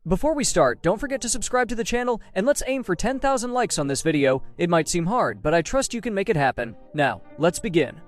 Before we start, don't forget to subscribe to the channel and let's aim for 10,000 likes on this video. It might seem hard, but I trust you can make it happen. Now, let's begin.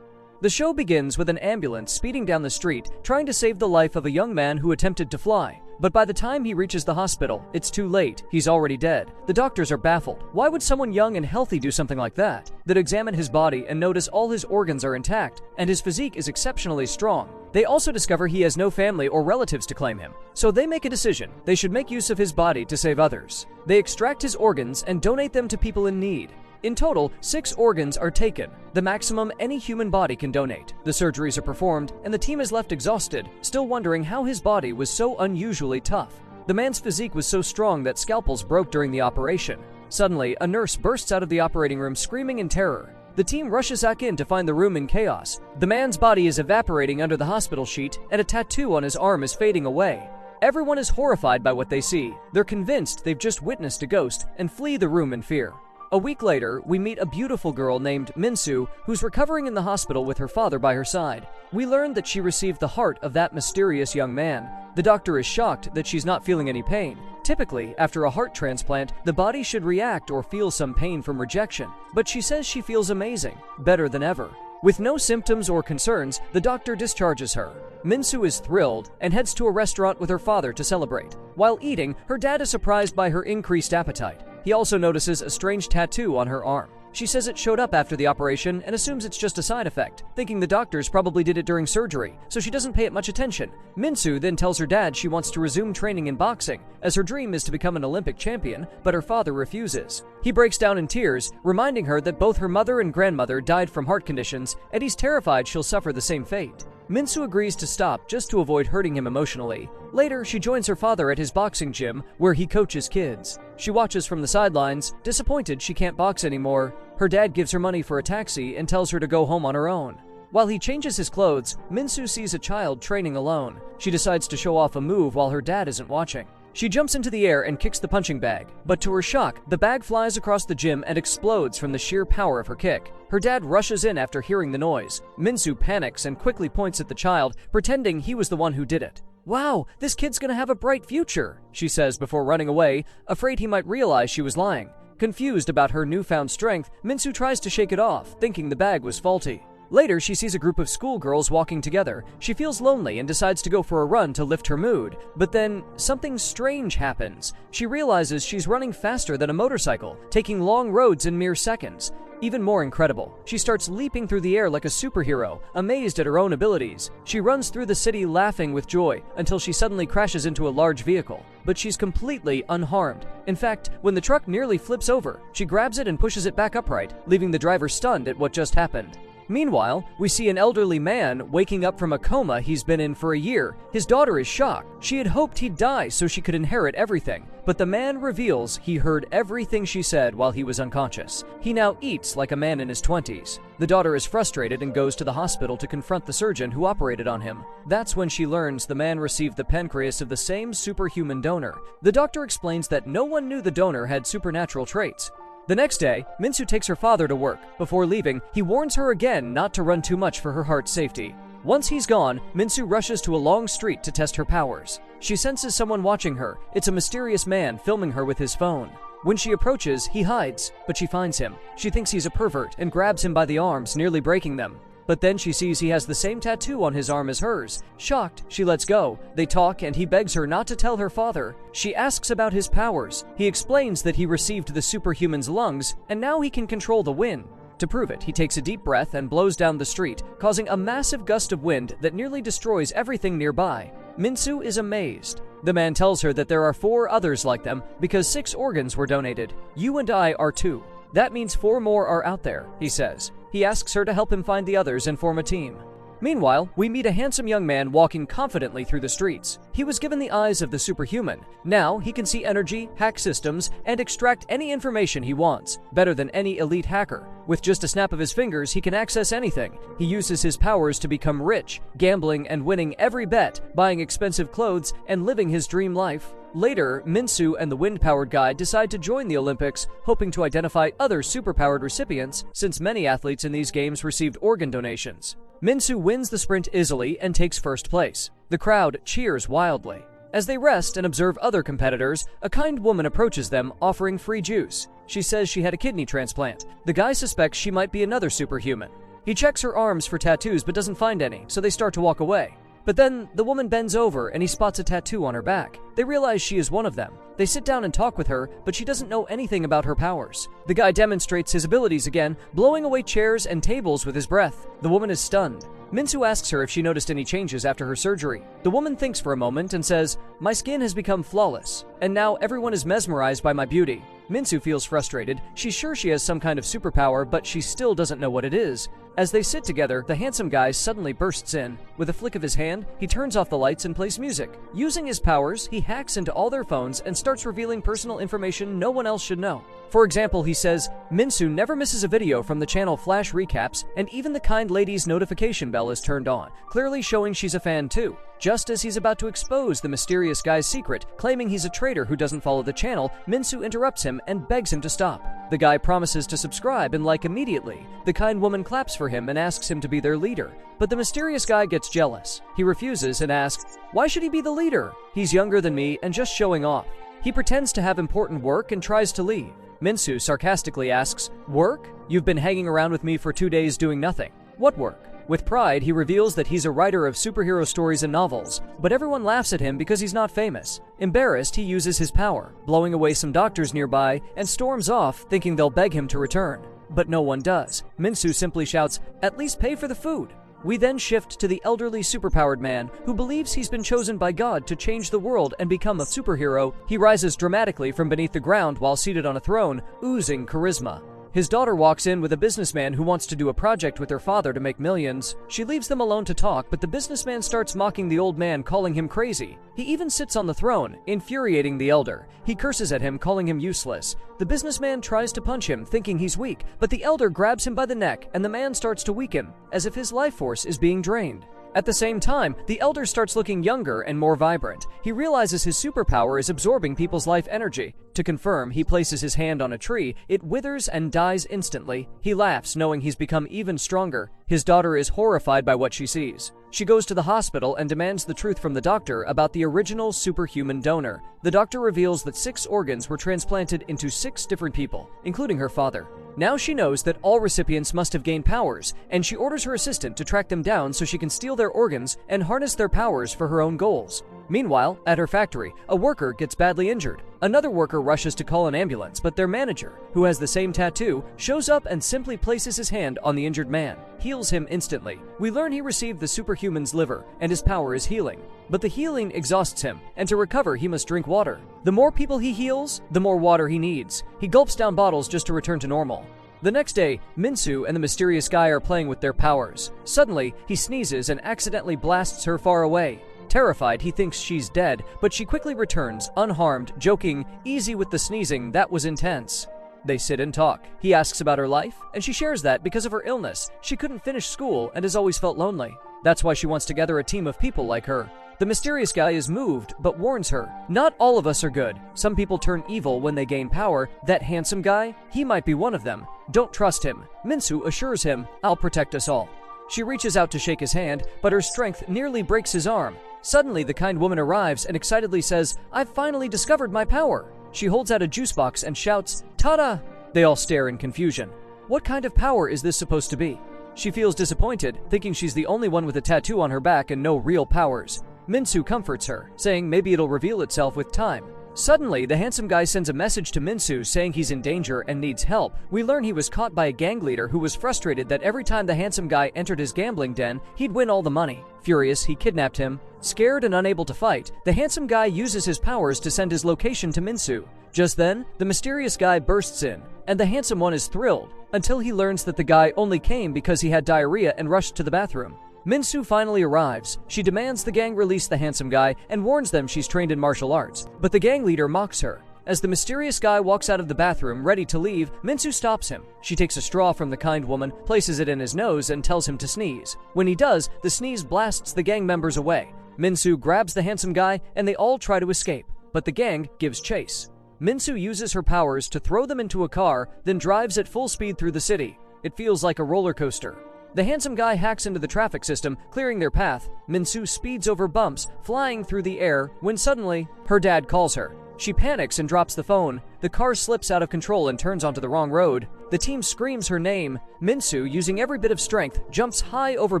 The show begins with an ambulance speeding down the street, trying to save the life of a young man who attempted to fly. But by the time he reaches the hospital, it's too late. He's already dead. The doctors are baffled. Why would someone young and healthy do something like that? They'd examine his body and notice all his organs are intact, and his physique is exceptionally strong. They also discover he has no family or relatives to claim him. So they make a decision. They should make use of his body to save others. They extract his organs and donate them to people in need. In total, 6 organs are taken, the maximum any human body can donate. The surgeries are performed, and the team is left exhausted, still wondering how his body was so unusually tough. The man's physique was so strong that scalpels broke during the operation. Suddenly, a nurse bursts out of the operating room screaming in terror. The team rushes back in to find the room in chaos. The man's body is evaporating under the hospital sheet, and a tattoo on his arm is fading away. Everyone is horrified by what they see. They're convinced they've just witnessed a ghost and flee the room in fear. A week later, we meet a beautiful girl named Minsu, who's recovering in the hospital with her father by her side. We learn that she received the heart of that mysterious young man. The doctor is shocked that she's not feeling any pain. Typically, after a heart transplant, the body should react or feel some pain from rejection. But she says she feels amazing, better than ever. With no symptoms or concerns, the doctor discharges her. Minsu is thrilled and heads to a restaurant with her father to celebrate. While eating, her dad is surprised by her increased appetite. He also notices a strange tattoo on her arm. She says it showed up after the operation and assumes it's just a side effect, thinking the doctors probably did it during surgery, so she doesn't pay it much attention. Minsu then tells her dad she wants to resume training in boxing, as her dream is to become an Olympic champion, but her father refuses. He breaks down in tears, reminding her that both her mother and grandmother died from heart conditions, and he's terrified she'll suffer the same fate. Minsu agrees to stop just to avoid hurting him emotionally. Later, she joins her father at his boxing gym, where he coaches kids. She watches from the sidelines, disappointed she can't box anymore. Her dad gives her money for a taxi and tells her to go home on her own. While he changes his clothes, Minsu sees a child training alone. She decides to show off a move while her dad isn't watching. She jumps into the air and kicks the punching bag, but to her shock, the bag flies across the gym and explodes from the sheer power of her kick. Her dad rushes in after hearing the noise. Minsu panics and quickly points at the child, pretending he was the one who did it. "Wow, this kid's gonna have a bright future," she says before running away, afraid he might realize she was lying. Confused about her newfound strength, Minsu tries to shake it off, thinking the bag was faulty. Later, she sees a group of schoolgirls walking together. She feels lonely and decides to go for a run to lift her mood. But then, something strange happens. She realizes she's running faster than a motorcycle, taking long roads in mere seconds. Even more incredible, she starts leaping through the air like a superhero, amazed at her own abilities. She runs through the city laughing with joy until she suddenly crashes into a large vehicle. But she's completely unharmed. In fact, when the truck nearly flips over, she grabs it and pushes it back upright, leaving the driver stunned at what just happened. Meanwhile, we see an elderly man waking up from a coma he's been in for a year. His daughter is shocked. She had hoped he'd die so she could inherit everything. But the man reveals he heard everything she said while he was unconscious. He now eats like a man in his 20s. The daughter is frustrated and goes to the hospital to confront the surgeon who operated on him. That's when she learns the man received the pancreas of the same superhuman donor. The doctor explains that no one knew the donor had supernatural traits. The next day, Minsu takes her father to work. Before leaving, he warns her again not to run too much for her heart's safety. Once he's gone, Minsu rushes to a long street to test her powers. She senses someone watching her. It's a mysterious man filming her with his phone. When she approaches, he hides, but she finds him. She thinks he's a pervert and grabs him by the arms, nearly breaking them. But then she sees he has the same tattoo on his arm as hers. Shocked, she lets go. They talk and he begs her not to tell her father. She asks about his powers. He explains that he received the superhuman's lungs and now he can control the wind. To prove it, he takes a deep breath and blows down the street, causing a massive gust of wind that nearly destroys everything nearby. Minsu is amazed. The man tells her that there are 4 others like them because 6 organs were donated. You and I are 2. That means 4 more are out there, he says. He asks her to help him find the others and form a team. Meanwhile, we meet a handsome young man walking confidently through the streets. He was given the eyes of the superhuman. Now he can see energy, hack systems, and extract any information he wants, better than any elite hacker. With just a snap of his fingers, he can access anything. He uses his powers to become rich, gambling and winning every bet, buying expensive clothes, and living his dream life. Later, Minsu and the wind-powered guy decide to join the Olympics, hoping to identify other superpowered recipients, since many athletes in these games received organ donations. Minsu wins the sprint easily and takes first place. The crowd cheers wildly. As they rest and observe other competitors, a kind woman approaches them, offering free juice. She says she had a kidney transplant. The guy suspects she might be another superhuman. He checks her arms for tattoos but doesn't find any, so they start to walk away. But then, the woman bends over and he spots a tattoo on her back. They realize she is one of them. They sit down and talk with her, but she doesn't know anything about her powers. The guy demonstrates his abilities again, blowing away chairs and tables with his breath. The woman is stunned. Minsu asks her if she noticed any changes after her surgery. The woman thinks for a moment and says, "My skin has become flawless, and now everyone is mesmerized by my beauty." Minsu feels frustrated. She's sure she has some kind of superpower, but she still doesn't know what it is. As they sit together, the handsome guy suddenly bursts in. With a flick of his hand, he turns off the lights and plays music. Using his powers, he hacks into all their phones and starts revealing personal information no one else should know. For example, he says, Minsu never misses a video from the channel Flash Recaps, and even the kind lady's notification bell is turned on, clearly showing she's a fan too. Just as he's about to expose the mysterious guy's secret, claiming he's a traitor who doesn't follow the channel, Minsu interrupts him and begs him to stop. The guy promises to subscribe and like immediately. The kind woman claps for him and asks him to be their leader. But the mysterious guy gets jealous. He refuses and asks, "Why should he be the leader? He's younger than me and just showing off." He pretends to have important work and tries to leave. Minsu sarcastically asks, "Work? You've been hanging around with me for 2 days doing nothing. What work?" With pride, he reveals that he's a writer of superhero stories and novels, but everyone laughs at him because he's not famous. Embarrassed, he uses his power, blowing away some doctors nearby, and storms off, thinking they'll beg him to return. But no one does. Minsu simply shouts, "At least pay for the food." We then shift to the elderly superpowered man who believes he's been chosen by God to change the world and become a superhero. He rises dramatically from beneath the ground while seated on a throne, oozing charisma. His daughter walks in with a businessman who wants to do a project with her father to make millions. She leaves them alone to talk, but the businessman starts mocking the old man, calling him crazy. He even sits on the throne, infuriating the elder. He curses at him, calling him useless. The businessman tries to punch him, thinking he's weak, but the elder grabs him by the neck and the man starts to weaken, as if his life force is being drained. At the same time, the elder starts looking younger and more vibrant. He realizes his superpower is absorbing people's life energy. To confirm, he places his hand on a tree. It withers and dies instantly. He laughs, knowing he's become even stronger. His daughter is horrified by what she sees. She goes to the hospital and demands the truth from the doctor about the original superhuman donor. The doctor reveals that 6 organs were transplanted into 6 different people, including her father. Now she knows that all recipients must have gained powers, and she orders her assistant to track them down so she can steal their organs and harness their powers for her own goals. Meanwhile, at her factory, a worker gets badly injured. Another worker rushes to call an ambulance, but their manager, who has the same tattoo, shows up and simply places his hand on the injured man, heals him instantly. We learn he received the superhuman's liver, and his power is healing. But the healing exhausts him, and to recover he must drink water. The more people he heals, the more water he needs. He gulps down bottles just to return to normal. The next day, Minsu and the mysterious guy are playing with their powers. Suddenly, he sneezes and accidentally blasts her far away. Terrified, he thinks she's dead, but she quickly returns, unharmed, joking, "Easy with the sneezing, that was intense." They sit and talk. He asks about her life, and she shares that because of her illness, she couldn't finish school and has always felt lonely. That's why she wants to gather a team of people like her. The mysterious guy is moved, but warns her, "Not all of us are good. Some people turn evil when they gain power. That handsome guy? He might be one of them. Don't trust him." Minsu assures him, "I'll protect us all." She reaches out to shake his hand, but her strength nearly breaks his arm. Suddenly, the kind woman arrives and excitedly says, "I've finally discovered my power." She holds out a juice box and shouts, "Ta-da!" They all stare in confusion. What kind of power is this supposed to be? She feels disappointed, thinking she's the only one with a tattoo on her back and no real powers. Minsu comforts her, saying maybe it'll reveal itself with time. Suddenly, the handsome guy sends a message to Minsu saying he's in danger and needs help. We learn he was caught by a gang leader who was frustrated that every time the handsome guy entered his gambling den, he'd win all the money. Furious, he kidnapped him. Scared and unable to fight, the handsome guy uses his powers to send his location to Minsu. Just then, the mysterious guy bursts in, and the handsome one is thrilled, until he learns that the guy only came because he had diarrhea and rushed to the bathroom. Minsu finally arrives. She demands the gang release the handsome guy and warns them she's trained in martial arts, but the gang leader mocks her. As the mysterious guy walks out of the bathroom ready to leave, Minsu stops him. She takes a straw from the kind woman, places it in his nose, and tells him to sneeze. When he does, the sneeze blasts the gang members away. Minsu grabs the handsome guy, and they all try to escape, but the gang gives chase. Minsu uses her powers to throw them into a car, then drives at full speed through the city. It feels like a roller coaster. The handsome guy hacks into the traffic system, clearing their path. Min-soo speeds over bumps, flying through the air, when suddenly, her dad calls her. She panics and drops the phone. The car slips out of control and turns onto the wrong road. The team screams her name. Min-soo, using every bit of strength, jumps high over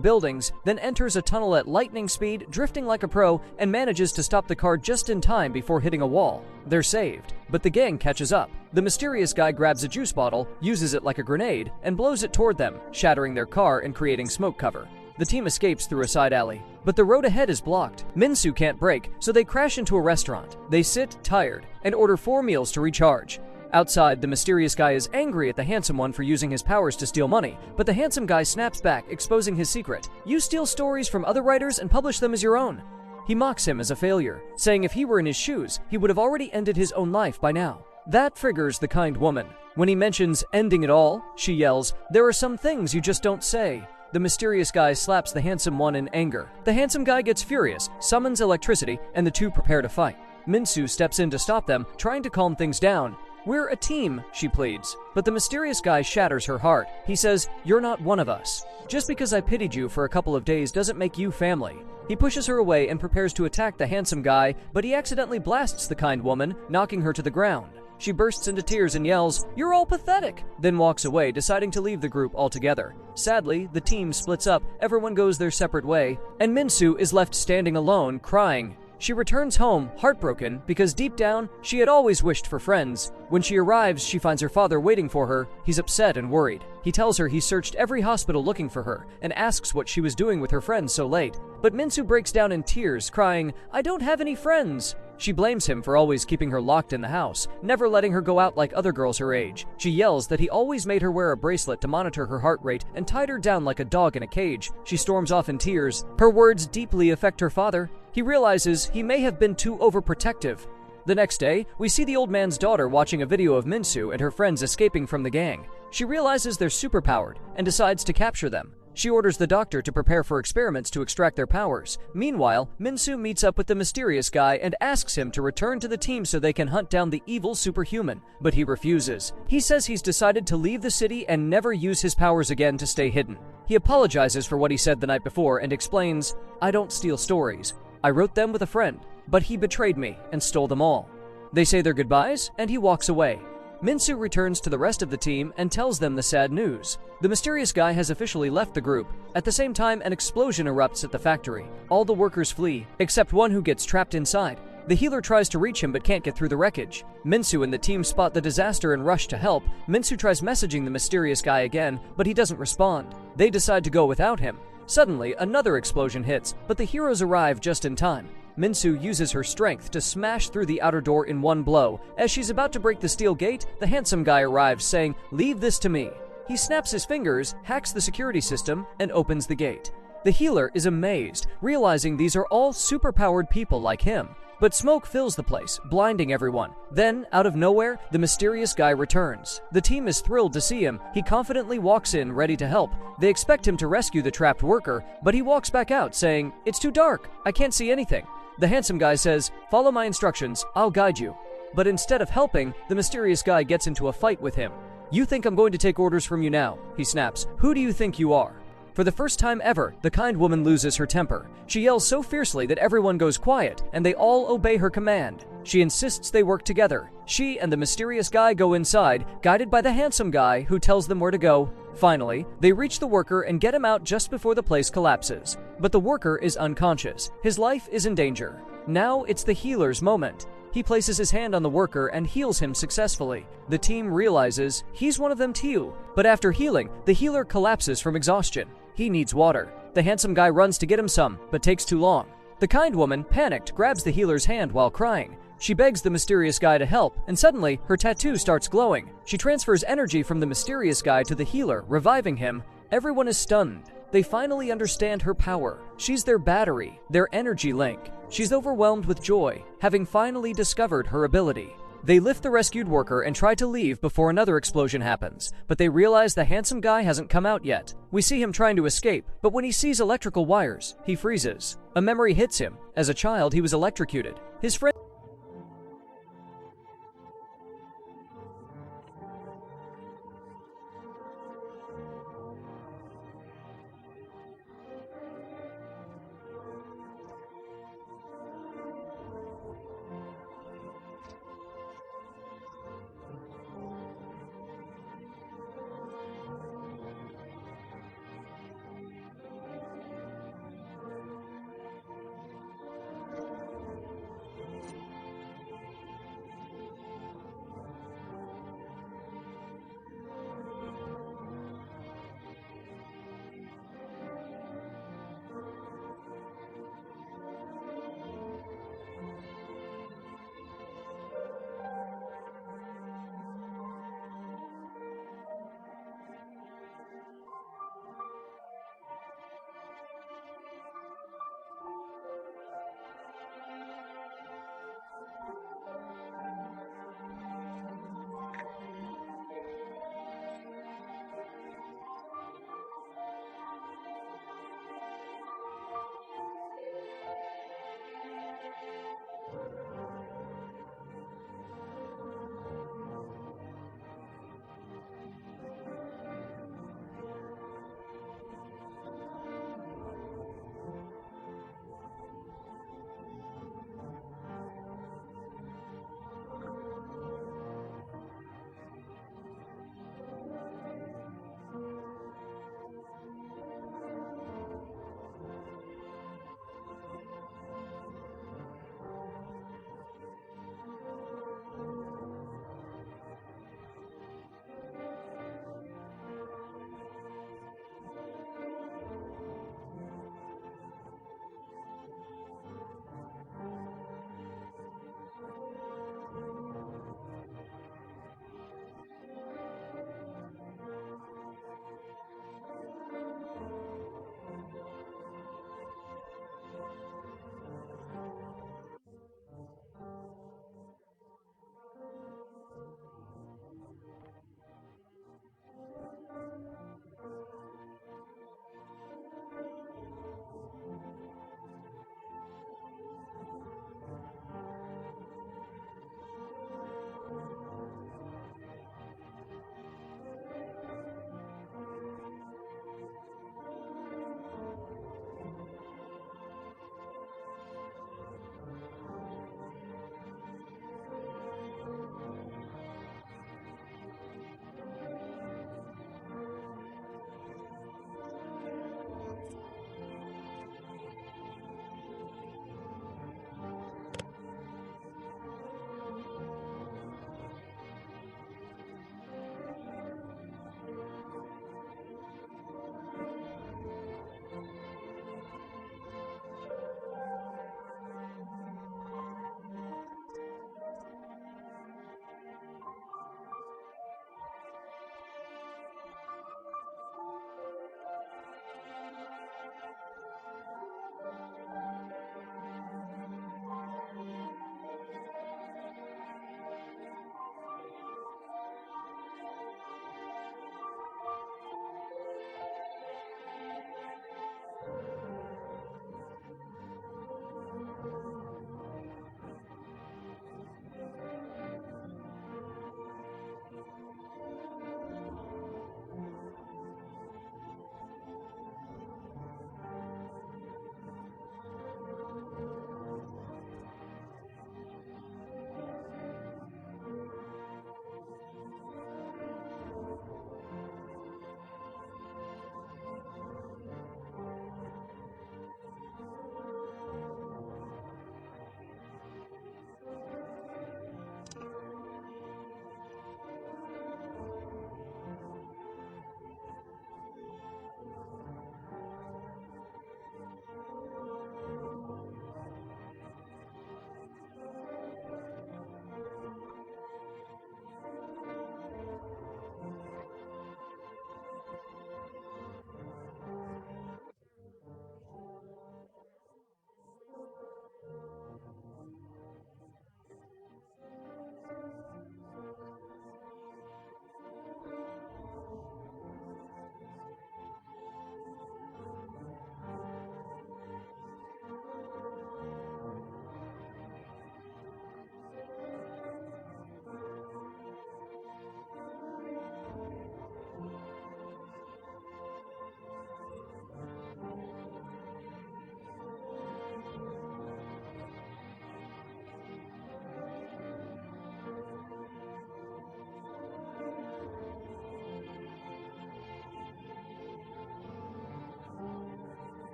buildings, then enters a tunnel at lightning speed, drifting like a pro, and manages to stop the car just in time before hitting a wall. They're saved, but the gang catches up. The mysterious guy grabs a juice bottle, uses it like a grenade, and blows it toward them, shattering their car and creating smoke cover. The team escapes through a side alley, but the road ahead is blocked. Min-soo can't brake, so they crash into a restaurant. They sit, tired, and order 4 meals to recharge. Outside, the mysterious guy is angry at the handsome one for using his powers to steal money, but the handsome guy snaps back, exposing his secret. You steal stories from other writers and publish them as your own. He mocks him as a failure, saying if he were in his shoes, he would have already ended his own life by now. That triggers the kind woman. When he mentions ending it all, she yells, "There are some things you just don't say." The mysterious guy slaps the handsome one in anger. The handsome guy gets furious, summons electricity, and the two prepare to fight. Min-soo steps in to stop them, trying to calm things down. "We're a team," she pleads. But the mysterious guy shatters her heart. He says, "You're not one of us. Just because I pitied you for a couple of days doesn't make you family." He pushes her away and prepares to attack the handsome guy, but he accidentally blasts the kind woman, knocking her to the ground. She bursts into tears and yells, "You're all pathetic," then walks away, deciding to leave the group altogether. Sadly, the team splits up, everyone goes their separate way, and Min-soo is left standing alone, crying. She returns home, heartbroken, because deep down, she had always wished for friends. When she arrives, she finds her father waiting for her. He's upset and worried. He tells her he searched every hospital looking for her, and asks what she was doing with her friends so late. But Min-soo breaks down in tears, crying, "I don't have any friends." She blames him for always keeping her locked in the house, never letting her go out like other girls her age. She yells that he always made her wear a bracelet to monitor her heart rate and tied her down like a dog in a cage. She storms off in tears. Her words deeply affect her father. He realizes he may have been too overprotective. The next day, we see the old man's daughter watching a video of Min-soo and her friends escaping from the gang. She realizes they're superpowered and decides to capture them. She orders the doctor to prepare for experiments to extract their powers. Meanwhile, Min-soo meets up with the mysterious guy and asks him to return to the team so they can hunt down the evil superhuman, but he refuses. He says he's decided to leave the city and never use his powers again to stay hidden. He apologizes for what he said the night before and explains, "I don't steal stories. I wrote them with a friend, but he betrayed me and stole them all." They say their goodbyes, and he walks away. Min-soo returns to the rest of the team and tells them the sad news. The mysterious guy has officially left the group. At the same time, an explosion erupts at the factory. All the workers flee, except one who gets trapped inside. The healer tries to reach him but can't get through the wreckage. Min-soo and the team spot the disaster and rush to help. Min-soo tries messaging the mysterious guy again, but he doesn't respond. They decide to go without him. Suddenly, another explosion hits, but the heroes arrive just in time. Min-soo uses her strength to smash through the outer door in one blow. As she's about to break the steel gate, the handsome guy arrives, saying, "Leave this to me." He snaps his fingers, hacks the security system, and opens the gate. The healer is amazed, realizing these are all superpowered people like him. But smoke fills the place, blinding everyone. Then, out of nowhere, the mysterious guy returns. The team is thrilled to see him. He confidently walks in, ready to help. They expect him to rescue the trapped worker, but he walks back out, saying, "It's too dark. I can't see anything." The handsome guy says, "Follow my instructions. I'll guide you." But instead of helping, the mysterious guy gets into a fight with him. "You think I'm going to take orders from you now?" he snaps. "Who do you think you are?" For the first time ever, the kind woman loses her temper. She yells so fiercely that everyone goes quiet, and they all obey her command. She insists they work together. She and the mysterious guy go inside, guided by the handsome guy, who tells them where to go. Finally, they reach the worker and get him out just before the place collapses. But the worker is unconscious. His life is in danger. Now it's the healer's moment. He places his hand on the worker and heals him successfully. The team realizes he's one of them too. But after healing, the healer collapses from exhaustion. He needs water. The handsome guy runs to get him some, but takes too long. The kind woman, panicked, grabs the healer's hand while crying. She begs the mysterious guy to help, and suddenly, her tattoo starts glowing. She transfers energy from the mysterious guy to the healer, reviving him. Everyone is stunned. They finally understand her power. She's their battery, their energy link. She's overwhelmed with joy, having finally discovered her ability. They lift the rescued worker and try to leave before another explosion happens, but they realize the handsome guy hasn't come out yet. We see him trying to escape, but when he sees electrical wires, he freezes. A memory hits him. As a child, he was electrocuted. His friend